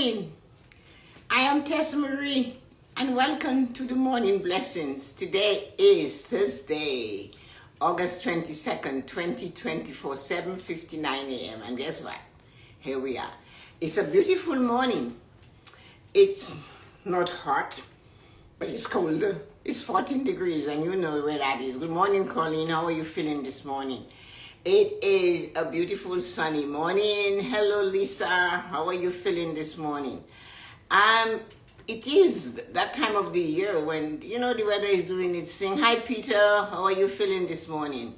morning. I am Tessa-Marie and welcome to the Morning Blessings. Today is Thursday, August 22nd, 2024, 7:59 a.m. And guess what? Here we are. It's a beautiful morning. It's not hot, but it's colder. It's 14 degrees and you know where that is. Good morning, Colleen. How are you feeling this morning? It is a beautiful sunny morning. Hello, Lisa. How are you feeling this morning? It is that time of the year when, you know, the weather is doing its thing. Hi, Peter. How are you feeling this morning?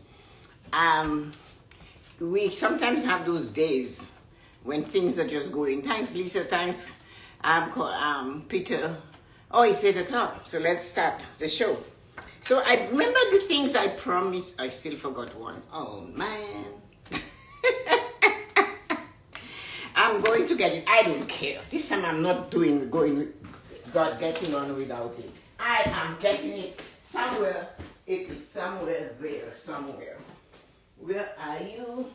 We sometimes have those days when things are just going. Thanks, Lisa. Thanks, Peter. Oh, it's 8 o'clock. So let's start the show. So I remember the things I promised. I still forgot one. Oh, man. I'm going to get it. I don't care. This time I'm not getting on without it. I am getting it somewhere. It is somewhere there, somewhere. Where are you?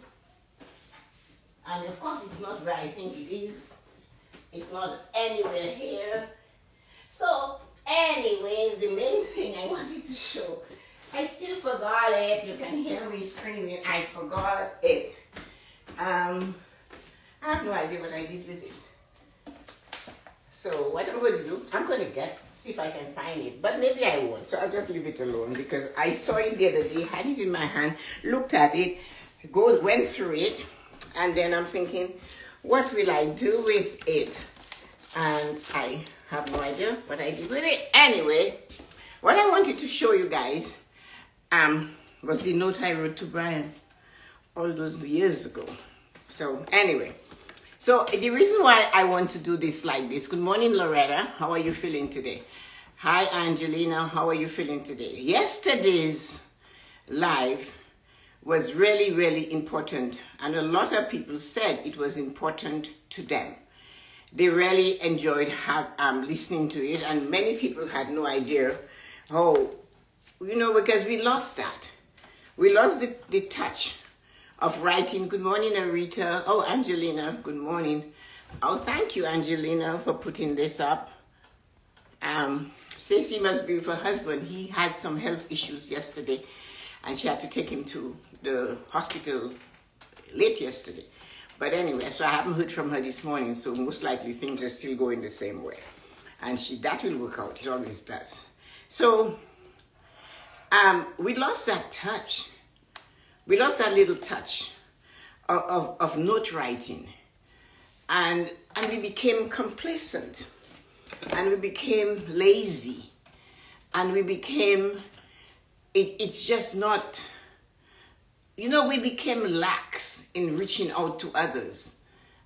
And of course it's not where I think it is. It's not anywhere here. So anyway, the main thing I wanted to show, I still forgot it. You can hear me screaming. I forgot it. I have no idea what I did with it. So what I'm going to do, I'm going to see if I can find it. But maybe I won't. So I'll just leave it alone because I saw it the other day, had it in my hand, looked at it, went through it, and then I'm thinking, what will I do with it? And I have no idea what I did with it. Anyway, what I wanted to show you guys was the note I wrote to Brian all those years ago. So anyway, so the reason why I want to do this like this. Good morning, Loretta. How are you feeling today? Hi, Angelina. How are you feeling today? Yesterday's live was really, really important. And a lot of people said it was important to them. They really enjoyed listening to it. And many people had no idea how, you know, because we lost that. We lost the touch of writing. Good morning, Arita. Oh, Angelina, good morning. Oh, thank you, Angelina, for putting this up. Stacey must be with her husband. He had some health issues yesterday, and she had to take him to the hospital late yesterday. But anyway, so I haven't heard from her this morning, so most likely things are still going the same way. And that will work out. It always does. So we lost that touch. We lost that little touch of note writing. And we became complacent. And we became lazy. And we became, it's just not, you know, we became lax in reaching out to others.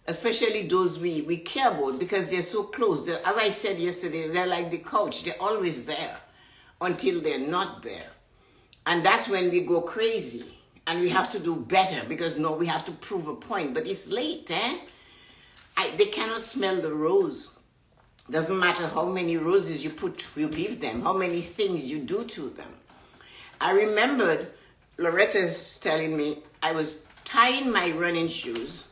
Especially those we care about because they're so close. As I said yesterday, they're like the couch. They're always there until they're not there. And that's when we go crazy. And we have to do better because no, we have to prove a point. But it's late, eh? They cannot smell the rose. Doesn't matter how many roses you give them, how many things you do to them. I remembered Loretta's telling me I was tying my running shoes.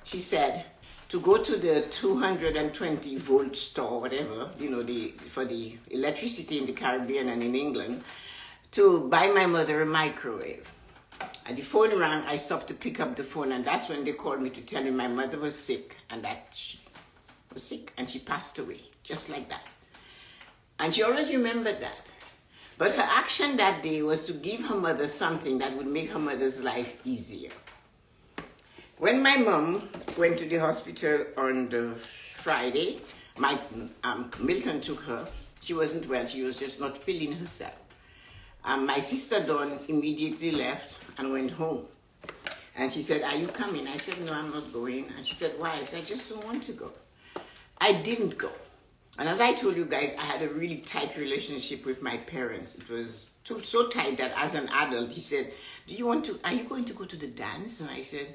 She said to go to the 220 volt store, whatever, you know, for the electricity in the Caribbean and in England, to buy my mother a microwave. And the phone rang, I stopped to pick up the phone, and that's when they called me to tell me my mother was sick, and that she was sick, and she passed away, just like that. And she always remembered that. But her action that day was to give her mother something that would make her mother's life easier. When my mom went to the hospital on the Friday, Milton took her. She wasn't well, she was just not feeling herself. My sister Dawn immediately left and went home. And she said, are you coming? I said, no, I'm not going. And she said, why? I said, I just don't want to go. I didn't go. And as I told you guys, I had a really tight relationship with my parents. It was so tight that as an adult, he said, are you going to go to the dance? And I said,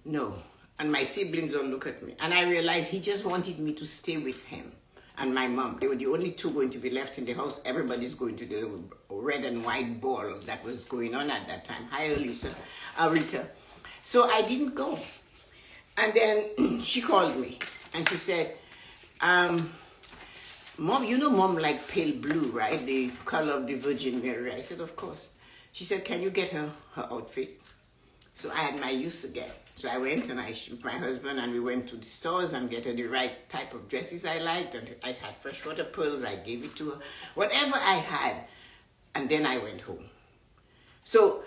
no. And my siblings all look at me. And I realized he just wanted me to stay with him and my mom. They were the only two going to be left in the house. Everybody's going to the red and white ball that was going on at that time. Hi, Rita. So I didn't go. And then she called me. And she said, Mom, you know Mom like pale blue, right? The color of the Virgin Mary. I said, of course. She said, can you get her outfit? So I had my use again. So I went and I with my husband and we went to the stores and get her the right type of dresses I liked. And I had freshwater pearls. I gave it to her. Whatever I had. And then I went home. So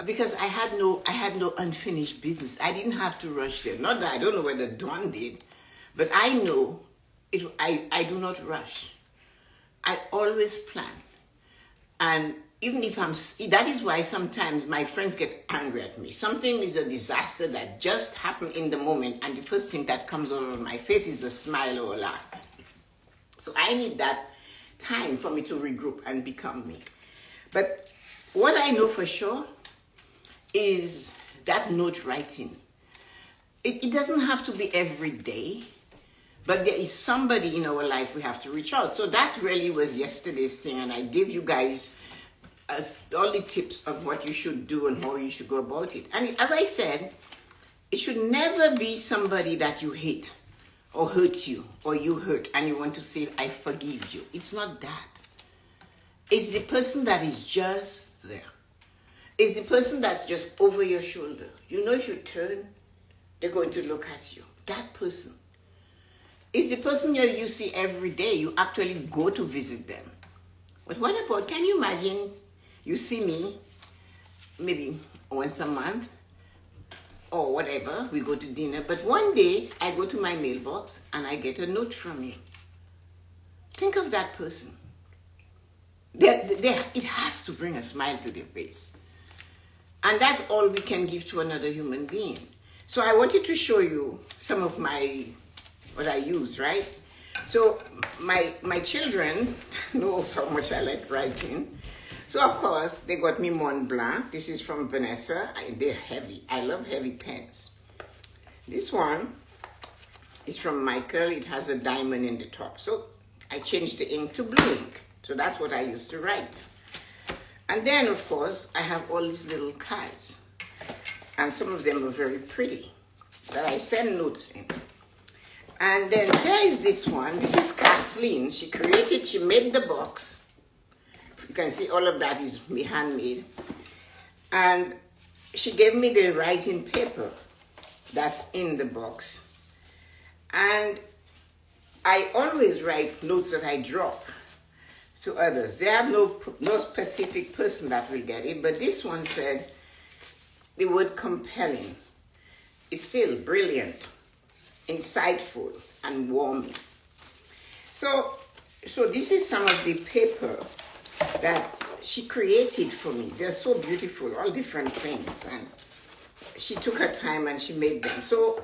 because I had no unfinished business. I didn't have to rush there. Not that I don't know whether Dawn did, but I know I do not rush. I always plan. And even if that is why sometimes my friends get angry at me. Something is a disaster that just happened in the moment, and the first thing that comes out of my face is a smile or a laugh. So I need that time for me to regroup and become me. But what I know for sure is that note writing. It doesn't have to be every day, but there is somebody in our life we have to reach out. So that really was yesterday's thing, and I gave you guys all the tips of what you should do and how you should go about it. And as I said, it should never be somebody that you hate or hurt you or you hurt and you want to say, I forgive you. It's not that. It's the person that is just there. It's the person that's just over your shoulder. You know, if you turn, they're going to look at you. That person. It's the person you see every day. You actually go to visit them. But what about, can you imagine you see me maybe once a month or whatever, we go to dinner, but one day I go to my mailbox and I get a note from you. Think of that person. It has to bring a smile to their face. And that's all we can give to another human being. So I wanted to show you some of what I use, right? So my children know how much I like writing. So of course, they got me Mont Blanc. This is from Vanessa. They're heavy. I love heavy pens. This one is from Michael. It has a diamond in the top. So I changed the ink to blue ink. So that's what I used to write. And then, of course, I have all these little cards. And some of them are very pretty that I send notes in. And then there is this one. This is Kathleen. She made the box. You can see all of that is handmade. And she gave me the writing paper that's in the box. And I always write notes that I drop to others. They have no specific person that will get it, but this one said the word compelling is still brilliant, insightful, and warming. So this is some of the paper that she created for me. They're so beautiful, all different things, and she took her time and she made them. So,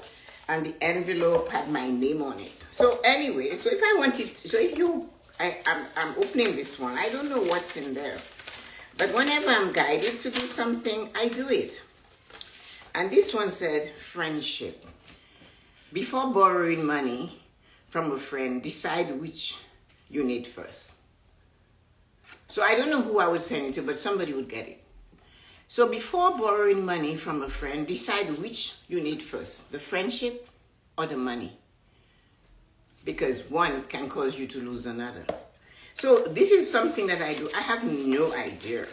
and the envelope had my name on it. So anyway, so if I wanted to, so if you, I'm opening this one. I don't know what's in there, but whenever I'm guided to do something, I do it. And this one said, friendship. Before borrowing money from a friend, decide which you need first. So I don't know who I would send it to, but somebody would get it. So before borrowing money from a friend, decide which you need first, the friendship or the money. Because one can cause you to lose another. So this is something that I do. I have no idea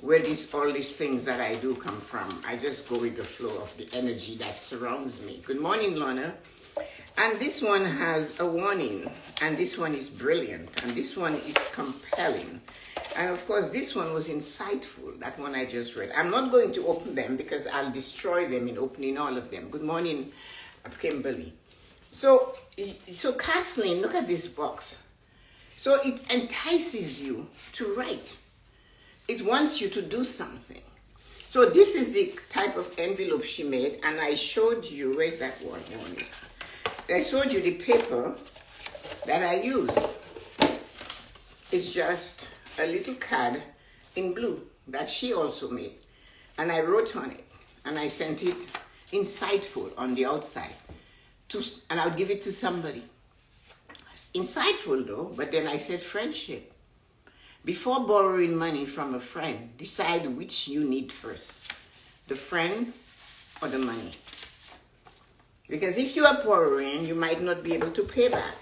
where all these things that I do come from. I just go with the flow of the energy that surrounds me. Good morning, Lorna. And this one has a warning, and this one is brilliant, and this one is compelling. And of course, this one was insightful, that one I just read. I'm not going to open them because I'll destroy them in opening all of them. Good morning, Kimberly. So Kathleen, look at this box. So it entices you to write. It wants you to do something. So this is the type of envelope she made, and I showed you, where's that one? I showed you the paper that I used. It's just a little card in blue that she also made. And I wrote on it, and I sent it insightful on the outside. And I would give it to somebody. It's insightful though, but then I said friendship. Before borrowing money from a friend, decide which you need first, the friend or the money. Because if you are borrowing, you might not be able to pay back.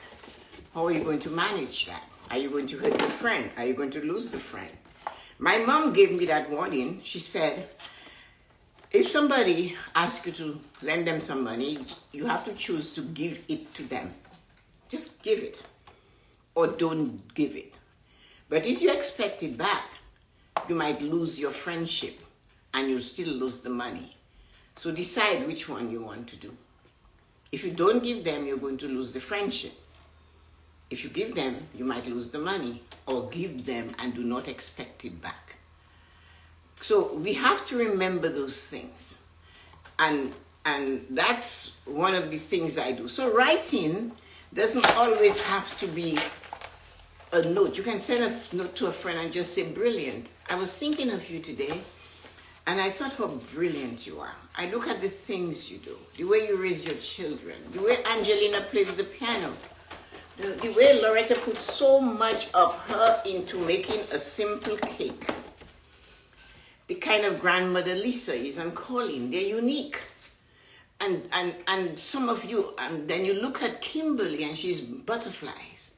How are you going to manage that? Are you going to hurt the friend? Are you going to lose the friend? My mom gave me that warning. She said, if somebody asks you to lend them some money, you have to choose to give it to them. Just give it or don't give it. But if you expect it back, you might lose your friendship and you'll still lose the money. So decide which one you want to do. If you don't give them, you're going to lose the friendship. If you give them, you might lose the money, or give them and do not expect it back. So we have to remember those things. And that's one of the things I do. So writing doesn't always have to be a note. You can send a note to a friend and just say, brilliant. I was thinking of you today, and I thought how brilliant you are. I look at the things you do, the way you raise your children, the way Angelina plays the piano, the way Loretta puts so much of her into making a simple cake. The kind of grandmother Lisa is and Colleen, they're unique. And some of you, and then you look at Kimberly and she's butterflies.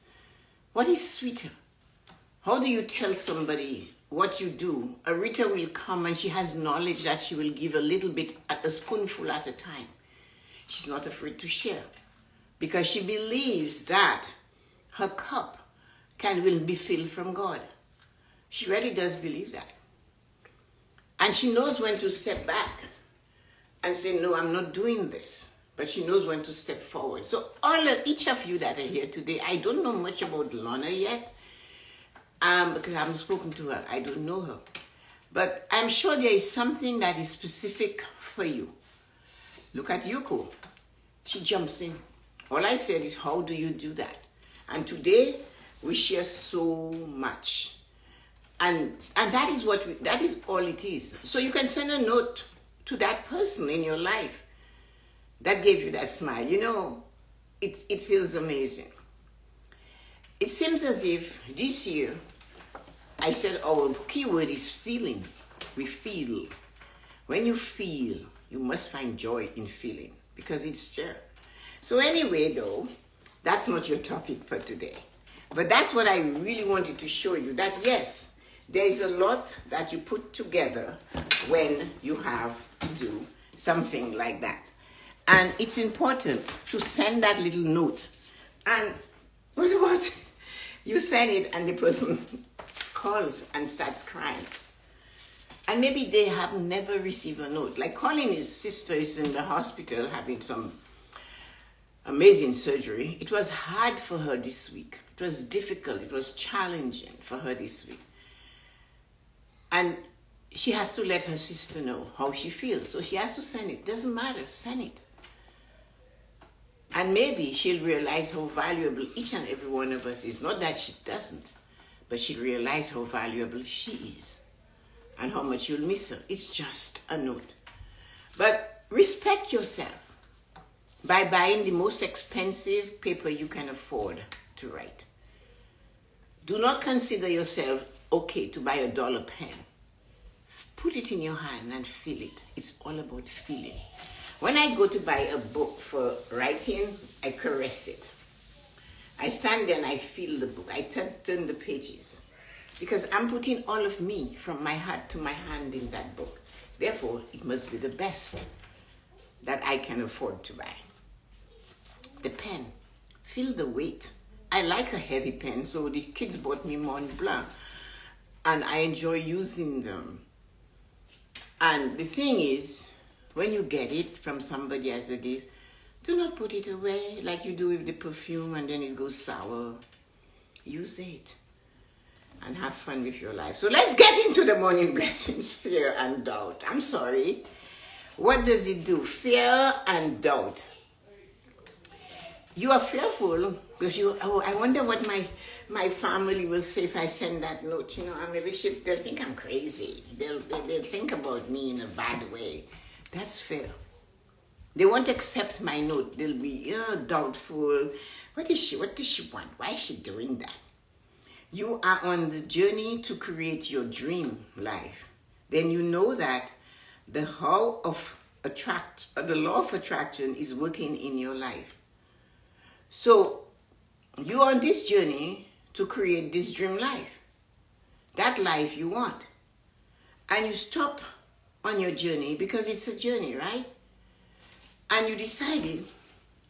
What is sweeter? How do you tell somebody what you do? Rita will come and she has knowledge that she will give a little bit, a spoonful at a time. She's not afraid to share because she believes that her cup will be filled from God. She really does believe that. And she knows when to step back and say, no, I'm not doing this. But she knows when to step forward. So each of you that are here today, I don't know much about Lorna yet, because I haven't spoken to her. I don't know her. But I'm sure there is something that is specific for you. Look at Yuko. She jumps in. All I said is, how do you do that? And today, we share so much. And that is all it is. So you can send a note to that person in your life that gave you that smile. You know, it feels amazing. It seems as if this year, I said our keyword is feeling. We feel. When you feel, you must find joy in feeling because it's there. So anyway, though, that's not your topic for today. But that's what I really wanted to show you, that yes, there is a lot that you put together when you have to do something like that. And it's important to send that little note. And what about you send it and the person calls and starts crying? And maybe they have never received a note. Like Colin, his sister is in the hospital having some amazing surgery. It was hard for her this week. It was difficult. It was challenging for her this week. And she has to let her sister know how she feels. So she has to send it. Doesn't matter. Send it. And maybe she'll realize how valuable each and every one of us is. Not that she doesn't, but she'll realize how valuable she is and how much you'll miss her. It's just a note. But respect yourself by buying the most expensive paper you can afford to write. Do not consider yourself okay to buy a $1 pen. Put it in your hand and feel it. It's all about feeling. When I go to buy a book for writing, I caress it. I stand there and I feel the book. I turn the pages because I'm putting all of me from my heart to my hand in that book. Therefore, it must be the best that I can afford to buy. The pen, feel the weight. I like a heavy pen, so the kids bought me Mont Blanc, and I enjoy using them. And the thing is, when you get it from somebody as a gift, do not put it away like you do with the perfume and then it goes sour. Use it and have fun with your life. So let's get into the morning blessings, fear and doubt. I'm sorry. What does it do? Fear and doubt. You are fearful because I wonder what my family will say if I send that note. You know, maybe they'll think I'm crazy. They'll think about me in a bad way. That's fear. They won't accept my note. They'll be doubtful. What does she want? Why is she doing that? You are on the journey to create your dream life. Then you know that the how of the law of attraction is working in your life. So you're on this journey to create this dream life, that life you want. And you stop on your journey because it's a journey, right? And you decided,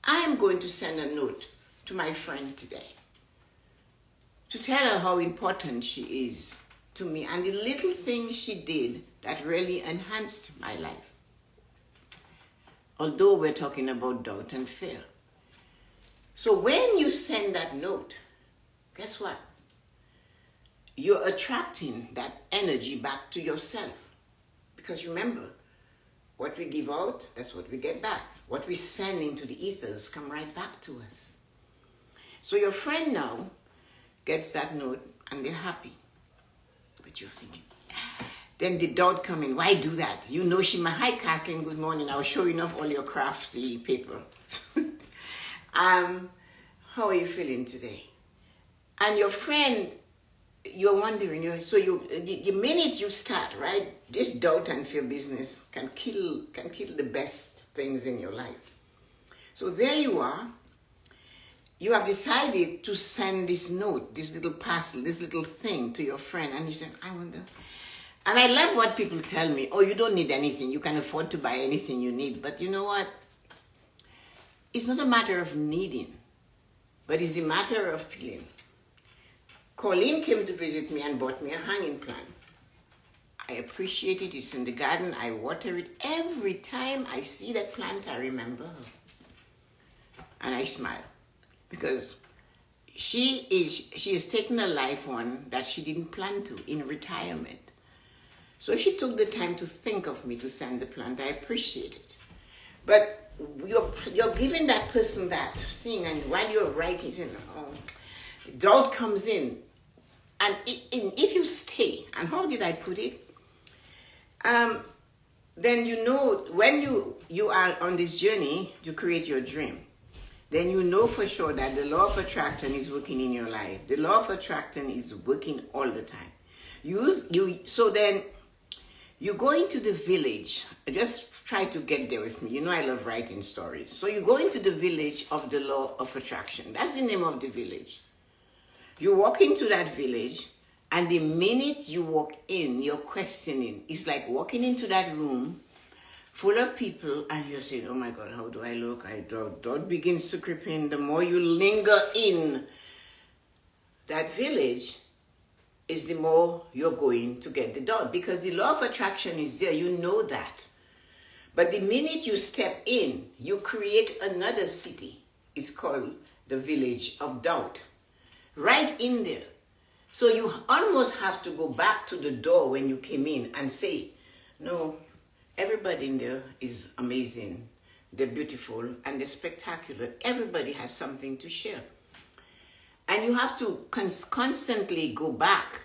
I am going to send a note to my friend today to tell her how important she is to me and the little things she did that really enhanced my life. Although we're talking about doubt and fear. So when you send that note, guess what? You're attracting that energy back to yourself. Because remember, what we give out, that's what we get back. What we send into the ethers come right back to us. So your friend now gets that note and they're happy. But you're thinking, then the doubt come in. Why do that? You know she might, hi Kathleen, good morning. I was showing off all your crafty paper. How are you feeling today? And your friend, you're wondering, the minute you start, right, this doubt and fear business can kill the best things in your life. So there you are. You have decided to send this note, this little parcel, this little thing to your friend, and you say, I wonder. And I love what people tell me, oh, you don't need anything. You can afford to buy anything you need. But you know what? It's not a matter of needing, but it's a matter of feeling. Colleen came to visit me and bought me a hanging plant. I appreciate it. It's in the garden. I water it. Every time I see that plant, I remember her. And I smile. Because she is taking a life on that she didn't plan to in retirement. So she took the time to think of me to send the plant. I appreciate it. But you're giving that person that thing, and while you're writing, doubt comes in. And if you stay, and how did I put it? Then you know when you are on this journey to create your dream, then you know for sure that the law of attraction is working in your life. The law of attraction is working all the time. So then you go into the village. Just try to get there with me. You know I love writing stories. So you go into the village of the law of attraction. That's the name of the village. You walk into that village, and the minute you walk in, you're questioning. It's like walking into that room full of people, and you're saying, oh my God, how do I look? Doubt begins to creep in. The more you linger in that village, is the more you're going to get the doubt. Because the law of attraction is there, you know that. But the minute you step in, you create another city. It's called the village of doubt. Right in there. So you almost have to go back to the door when you came in and say, no, everybody in there is amazing. They're beautiful and they're spectacular. Everybody has something to share. And you have to constantly go back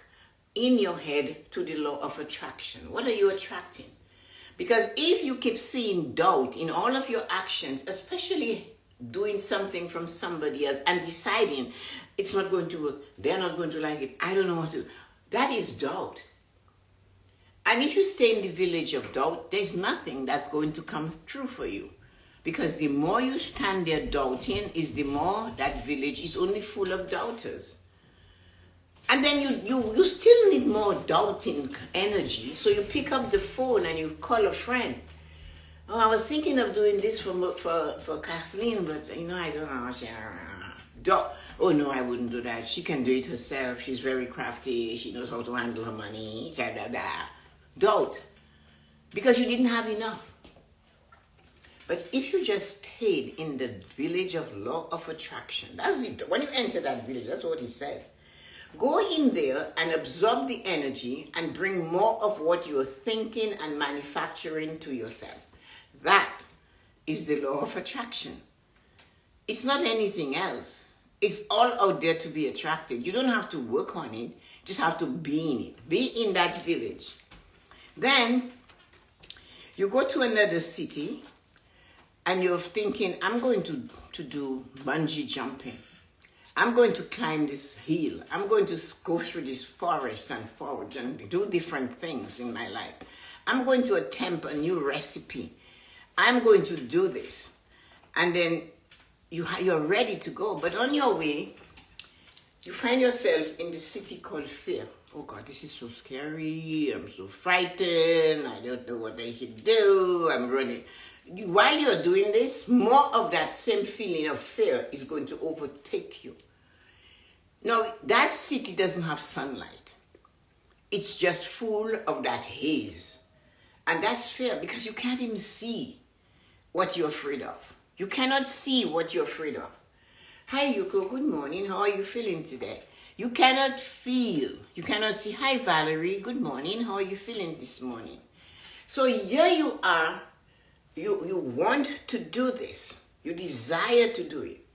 in your head to the law of attraction. What are you attracting? Because if you keep seeing doubt in all of your actions, especially doing something from somebody else and deciding it's not going to work, they're not going to like it, I don't know what to do, that is doubt. And if you stay in the village of doubt, there's nothing that's going to come true for you. Because the more you stand there doubting, is the more that village is only full of doubters. And then you still need more doubting energy. So you pick up the phone and you call a friend. Oh, I was thinking of doing this for Kathleen, but I don't know. Oh no, I wouldn't do that. She can do it herself. She's very crafty. She knows how to handle her money. Doubt. Because you didn't have enough. But if you just stayed in the village of law of attraction, that's it. When you enter that village, that's what it says. Go in there and absorb the energy and bring more of what you're thinking and manufacturing to yourself. That is the law of attraction. It's not anything else. It's all out there to be attracted. You don't have to work on it. You just have to be in it. Be in that village. Then you go to another city and you're thinking, I'm going to do bungee jumping. I'm going to climb this hill. I'm going to go through this forest and forward and do different things in my life. I'm going to attempt a new recipe. I'm going to do this. And then you're ready to go. But on your way, you find yourself in the city called fear. Oh God, this is so scary. I'm so frightened. I don't know what I should do. I'm running. While you're doing this, more of that same feeling of fear is going to overtake you. Now, that city doesn't have sunlight. It's just full of that haze. And that's fear because you can't even see what you're afraid of. You cannot see what you're afraid of. Hi, Yuko. Good morning. How are you feeling today? You cannot feel. You cannot see. Hi, Valerie. Good morning. How are you feeling this morning? So here you are. You want to do this. You desire to do it.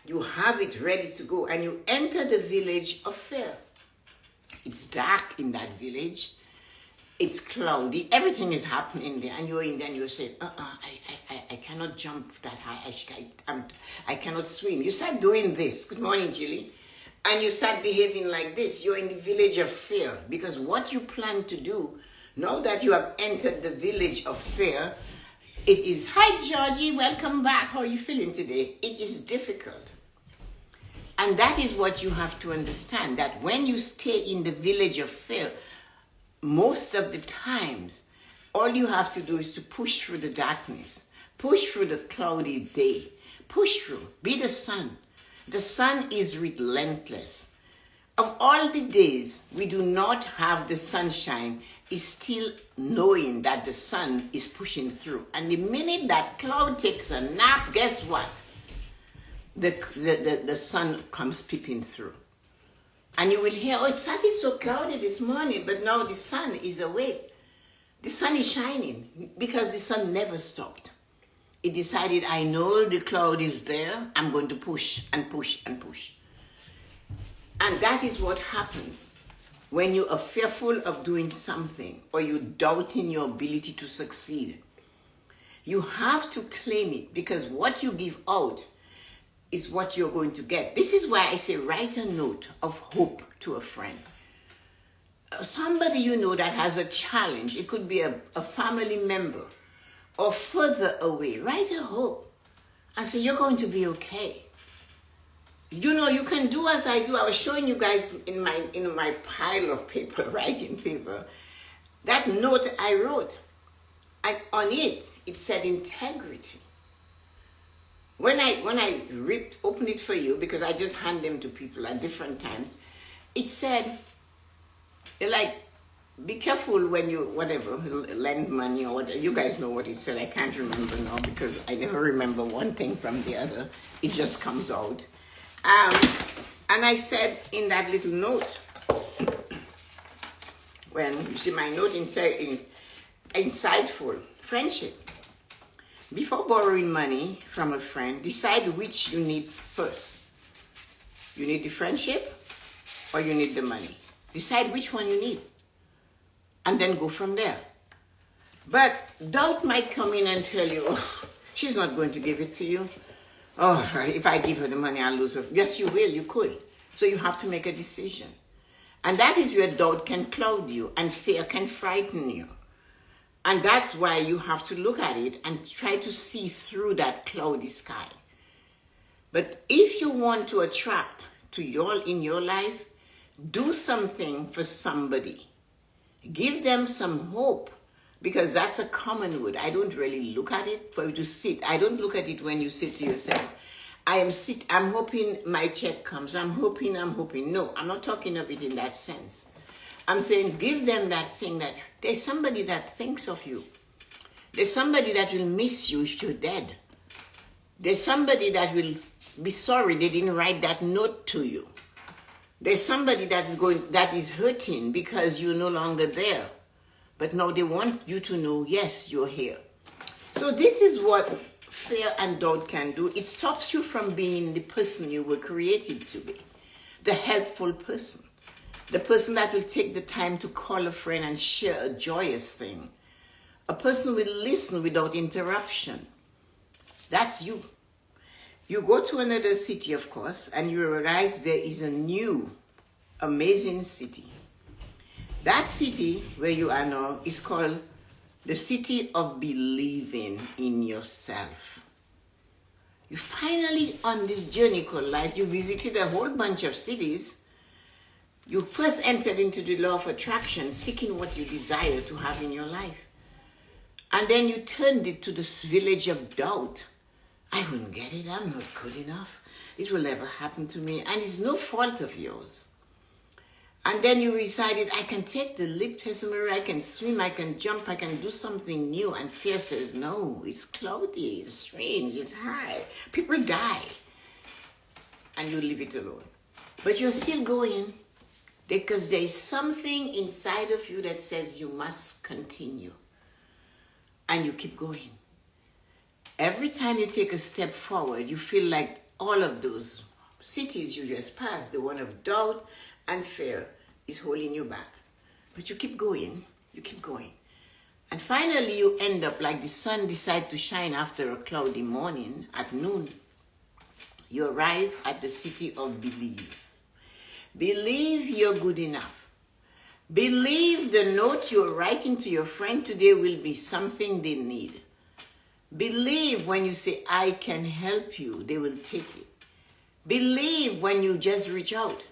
You have it ready to go. And you enter the village of fear. It's dark in that village. It's cloudy. Everything is happening there. And you're in there and you say, I cannot jump that high. I cannot swim. You start doing this. Good morning, Julie. And you start behaving like this. You're in the village of fear. Because what you plan to do, now that you have entered the village of fear, it is, hi, Georgie, welcome back. How are you feeling today? It is difficult. And that is what you have to understand, that when you stay in the village of fear, most of the times, all you have to do is to push through the darkness, push through the cloudy day, push through, be the sun. The sun is relentless. Of all the days we do not have the sunshine, is still knowing that the sun is pushing through. And the minute that cloud takes a nap, guess what? The sun comes peeping through. And you will hear, oh, it started so cloudy this morning, but now the sun is awake. The sun is shining because the sun never stopped. It decided, I know the cloud is there. I'm going to push and push and push. And that is what happens when you are fearful of doing something or you doubting your ability to succeed. You have to claim it because what you give out is what you're going to get. This is why I say write a note of hope to a friend. Somebody you know that has a challenge. It could be a family member or further away. Write a hope and say, you're going to be okay. You know, you can do as I do. I was showing you guys in my pile of paper, writing paper, that note I wrote. And on it, it said integrity. When I opened it for you, because I just hand them to people at different times, it said, like, be careful when you, whatever, lend money or whatever. You guys know what it said. I can't remember now because I never remember one thing from the other. It just comes out. And I said in that little note, when you see my note insightful, friendship. Before borrowing money from a friend, decide which you need first. You need the friendship or you need the money. Decide which one you need and then go from there. But doubt might come in and tell you, oh, she's not going to give it to you. Oh, if I give her the money, I'll lose her. Yes, you will. You could. So you have to make a decision. And that is where doubt can cloud you and fear can frighten you. And that's why you have to look at it and try to see through that cloudy sky. But if you want to attract in your life, do something for somebody. Give them some hope. Because that's a common word. I don't really look at it for you to sit. I don't look at it when you sit to yourself. I'm hoping my check comes. I'm hoping. No, I'm not talking of it in that sense. I'm saying give them that thing that there's somebody that thinks of you. There's somebody that will miss you if you're dead. There's somebody that will be sorry they didn't write that note to you. There's somebody that is hurting because you're no longer there. But now they want you to know, yes, you're here. So this is what fear and doubt can do. It stops you from being the person you were created to be. The helpful person. The person that will take the time to call a friend and share a joyous thing. A person will listen without interruption. That's you. You go to another city, of course, and you realize there is a new, amazing city. That city where you are now is called the city of believing in yourself. You finally, on this journey called life, you visited a whole bunch of cities. You first entered into the law of attraction, seeking what you desire to have in your life. And then you turned it to this village of doubt. I wouldn't get it. I'm not good enough. It will never happen to me. And it's no fault of yours. And then you decided, I can take the leap, Tessa-Marie, I can swim, I can jump, I can do something new. And fear says, no, it's cloudy, it's strange, it's high. People die. And you leave it alone. But you're still going because there's something inside of you that says you must continue. And you keep going. Every time you take a step forward, you feel like all of those cities you just passed, the one of doubt and fear, is holding you back. But you keep going, you keep going. And finally you end up like the sun decides to shine after a cloudy morning at noon. You arrive at the city of believe. Believe you're good enough. Believe the note you're writing to your friend today will be something they need. Believe when you say, I can help you, they will take it. Believe when you just reach out.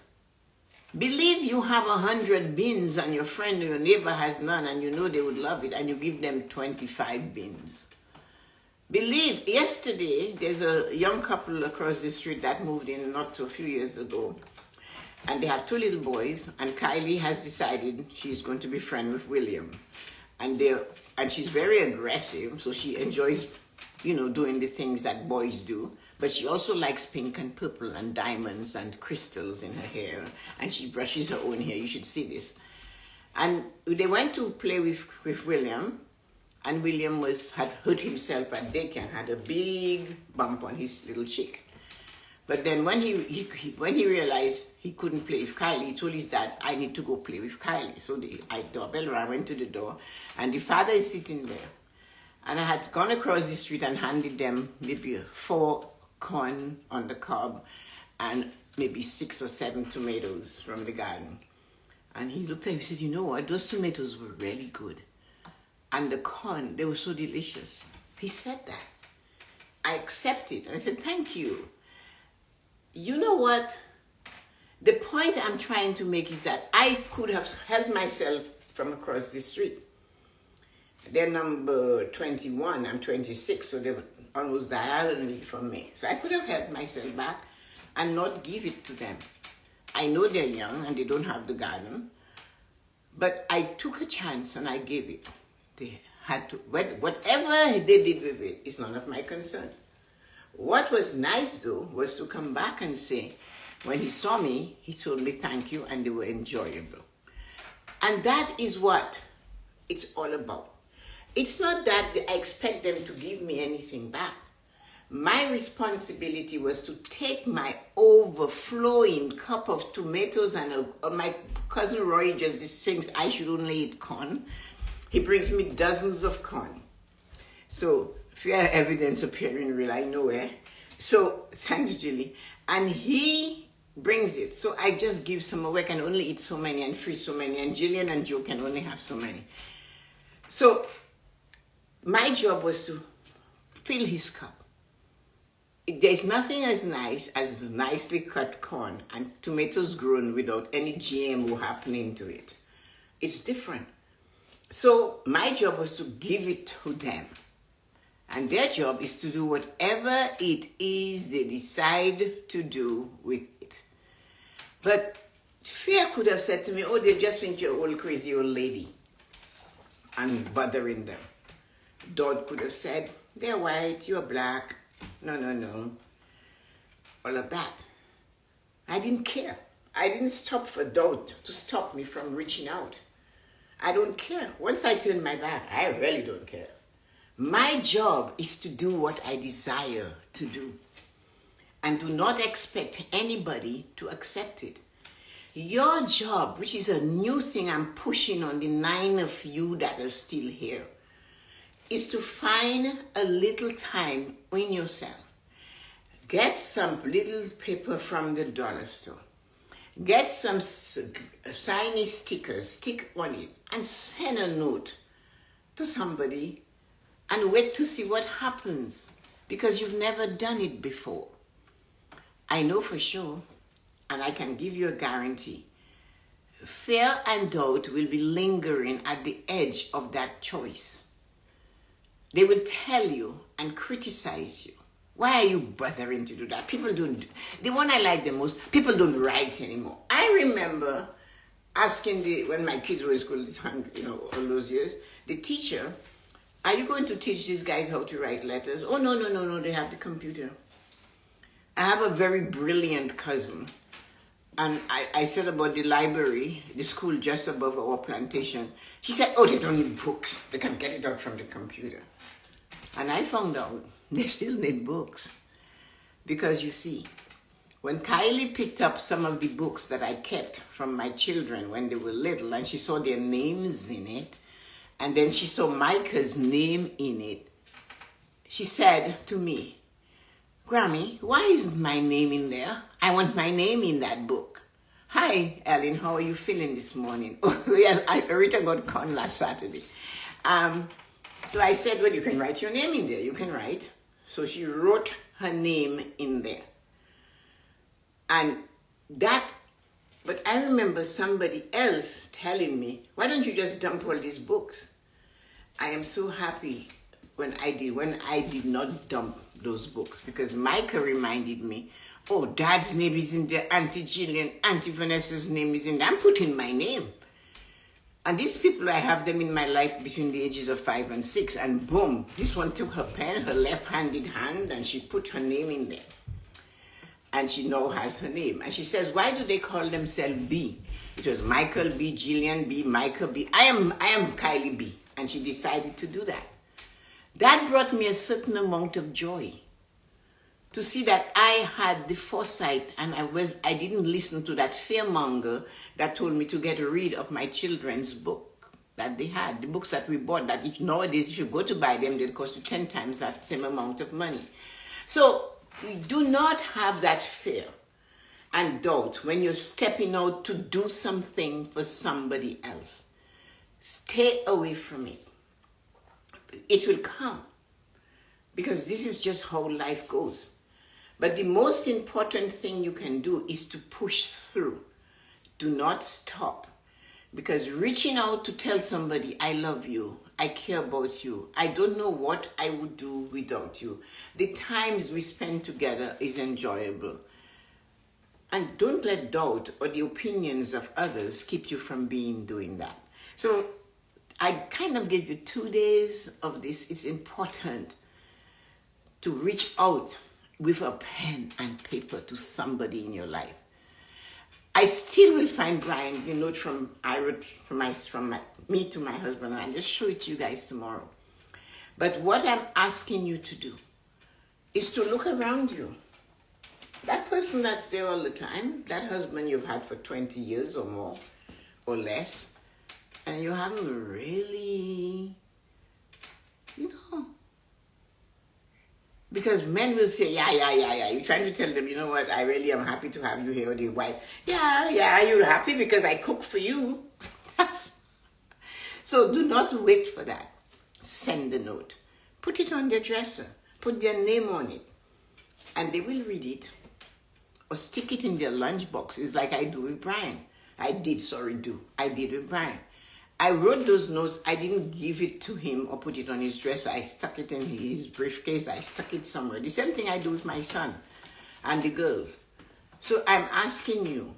Believe you have 100 beans and your friend or your neighbor has none and you know they would love it and you give them 25 beans. Believe, yesterday there's a young couple across the street that moved in not a few years ago. And they have 2 little boys, and Kylie has decided she's going to be friends with William. And she's very aggressive, so she enjoys, doing the things that boys do. But she also likes pink and purple and diamonds and crystals in her hair. And she brushes her own hair. You should see this. And they went to play with William. And William had hurt himself at daycare and had a big bump on his little cheek. But then when he realized he couldn't play with Kylie, he told his dad, I need to go play with Kylie. So I doorbell rang, I went to the door, and the father is sitting there. And I had gone across the street and handed them maybe 4 corn on the cob and maybe 6 or 7 tomatoes from the garden. And he looked at me and said, you know what, those tomatoes were really good. And the corn, they were so delicious. He said that. I accepted. And I said, thank you. You know what? The point I'm trying to make is that I could have helped myself from across the street. They're number 21, I'm 26, so they were almost diagonally from me. So I could have helped myself back and not give it to them. I know they're young and they don't have the garden, but I took a chance and I gave it. They had to, whatever they did with it is none of my concern. What was nice though was to come back and say, when he saw me, he told me thank you and they were enjoyable. And that is what it's all about. It's not that I expect them to give me anything back. My responsibility was to take my overflowing cup of tomatoes and my cousin Roy just thinks I should only eat corn. He brings me dozens of corn. So, fair evidence appearing real, I know, eh? So, thanks, Julie. And he brings it. So, I just give some away. I can only eat so many and freeze so many. And Jillian and Joe can only have so many. So, my job was to fill his cup. There's nothing as nice as nicely cut corn and tomatoes grown without any GMO happening to it. It's different. So, my job was to give it to them. And their job is to do whatever it is they decide to do with it. But fear could have said to me, oh, they just think you're an old crazy old lady and bothering them. Doubt could have said, they're white, you're black. No. All of that. I didn't care. I didn't stop for doubt to stop me from reaching out. I don't care. Once I turn my back, I really don't care. My job is to do what I desire to do and do not expect anybody to accept it. Your job, which is a new thing I'm pushing on the 9 of you that are still here, is to find a little time in yourself. Get some little paper from the dollar store. Get some shiny stickers, stick on it, and send a note to somebody and wait to see what happens, because you've never done it before. I know for sure, and I can give you a guarantee, fear and doubt will be lingering at the edge of that choice. They will tell you and criticize you. Why are you bothering to do that? People don't. The one I like the most, people don't write anymore. I remember asking when my kids were in school, all those years, the teacher, are you going to teach these guys how to write letters? Oh, no, they have the computer. I have a very brilliant cousin. And I said about the library, the school just above our plantation. She said, oh, they don't need books. They can get it out from the computer. And I found out they still need books. Because you see, when Kylie picked up some of the books that I kept from my children when they were little, and she saw their names in it, and then she saw Micah's name in it, she said to me, Grammy, why isn't my name in there? I want my name in that book. Hi, Ellen, how are you feeling this morning? Oh, yes, Rita got con last Saturday. So I said, well, you can write your name in there. You can write. So she wrote her name in there. And but I remember somebody else telling me, why don't you just dump all these books? I am so happy when I did not dump those books, because Micah reminded me, oh, Dad's name is in there, Auntie Jillian, Auntie Vanessa's name is in there. I'm putting my name. And these people, I have them in my life between the ages of 5 and 6, and boom, this one took her pen, her left-handed hand, and she put her name in there. And she now has her name. And she says, why do they call themselves B? It was Michael B, Jillian B, Micah B. I am Kylie B. And she decided to do that. That brought me a certain amount of joy to see that I had the foresight, and I didn't listen to that fearmonger that told me to get rid of my children's book that they had, the books that we bought, that nowadays if you go to buy them, they'll cost you 10 times that same amount of money. So we do not have that fear and doubt when you're stepping out to do something for somebody else. Stay away from it. It will come, because this is just how life goes. But the most important thing you can do is to push through. Do not stop. Because reaching out to tell somebody, I love you, I care about you, I don't know what I would do without you. The times we spend together is enjoyable. And don't let doubt or the opinions of others keep you from doing that. So I kind of gave you 2 days of this. It's important to reach out with a pen and paper to somebody in your life. I still will find, Brian, the note I wrote from me to my husband, and I'll just show it to you guys tomorrow. But what I'm asking you to do is to look around you. That person that's there all the time, that husband you've had for 20 years or more or less, and you haven't really, because men will say, yeah. You're trying to tell them, you know what, I really am happy to have you here, or the wife. Yeah, you're happy because I cook for you. So do not wait for that. Send a note. Put it on their dresser. Put their name on it. And they will read it. Or stick it in their lunchbox. It's like I do with Brian. I did with Brian. I wrote those notes. I didn't give it to him or put it on his dresser. I stuck it in his briefcase. I stuck it somewhere. The same thing I do with my son and the girls. So I'm asking you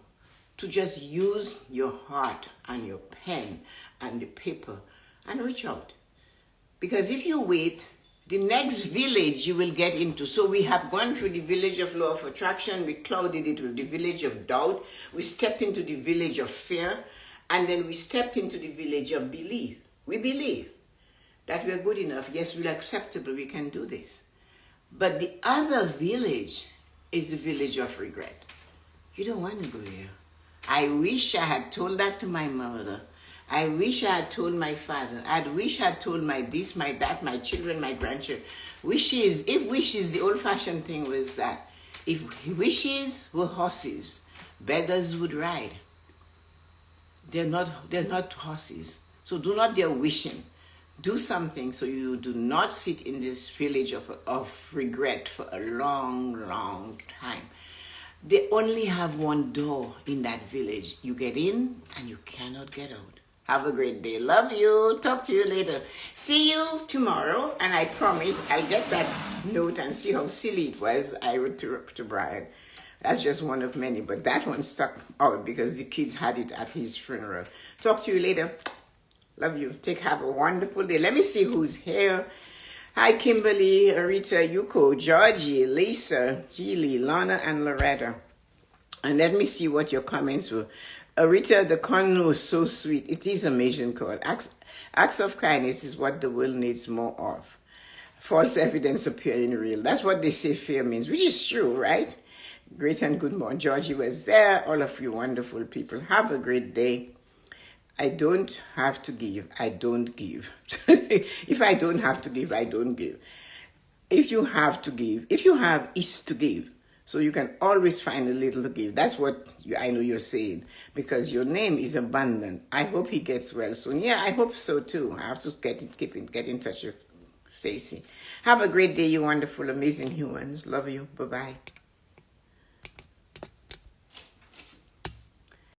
to just use your heart and your pen and the paper and reach out. Because if you wait, the next village you will get into. So we have gone through the village of law of attraction. We clouded it with the village of doubt. We stepped into the village of fear. And then we stepped into the village of belief. We believe that we are good enough. Yes, we're acceptable. We can do this. But the other village is the village of regret. You don't want to go there. I wish I had told that to my mother. I wish I had told my father. I wish I had told my this, my that, my children, my grandchildren. If wishes, the old-fashioned thing was that if wishes were horses, beggars would ride. They're not horses. So do not dare wishing. Do something so you do not sit in this village of regret for a long, long time. They only have one door in that village. You get in and you cannot get out. Have a great day. Love you. Talk to you later. See you tomorrow. And I promise I'll get that note and see how silly it was I wrote to Brian. That's just one of many. But that one stuck out because the kids had it at his funeral. Talk to you later. Love you. Have a wonderful day. Let me see who's here. Hi, Kimberly, Rita, Yuko, Georgie, Lisa, Julie, Lana, and Loretta. And let me see what your comments were. Rita, the corn was so sweet. It is amazing call. Acts of kindness is what the world needs more of. False evidence appearing real. That's what they say fear means, which is true, right? Great and good morning. Georgie was there. All of you wonderful people. Have a great day. I don't have to give. I don't give. If I don't have to give, I don't give. If you have to give, if you have, is to give. So you can always find a little to give. That's what I know you're saying, because your name is abundant. I hope he gets well soon. Yeah, I hope so too. I have to get in touch with Stacy. Have a great day, you wonderful, amazing humans. Love you. Bye-bye.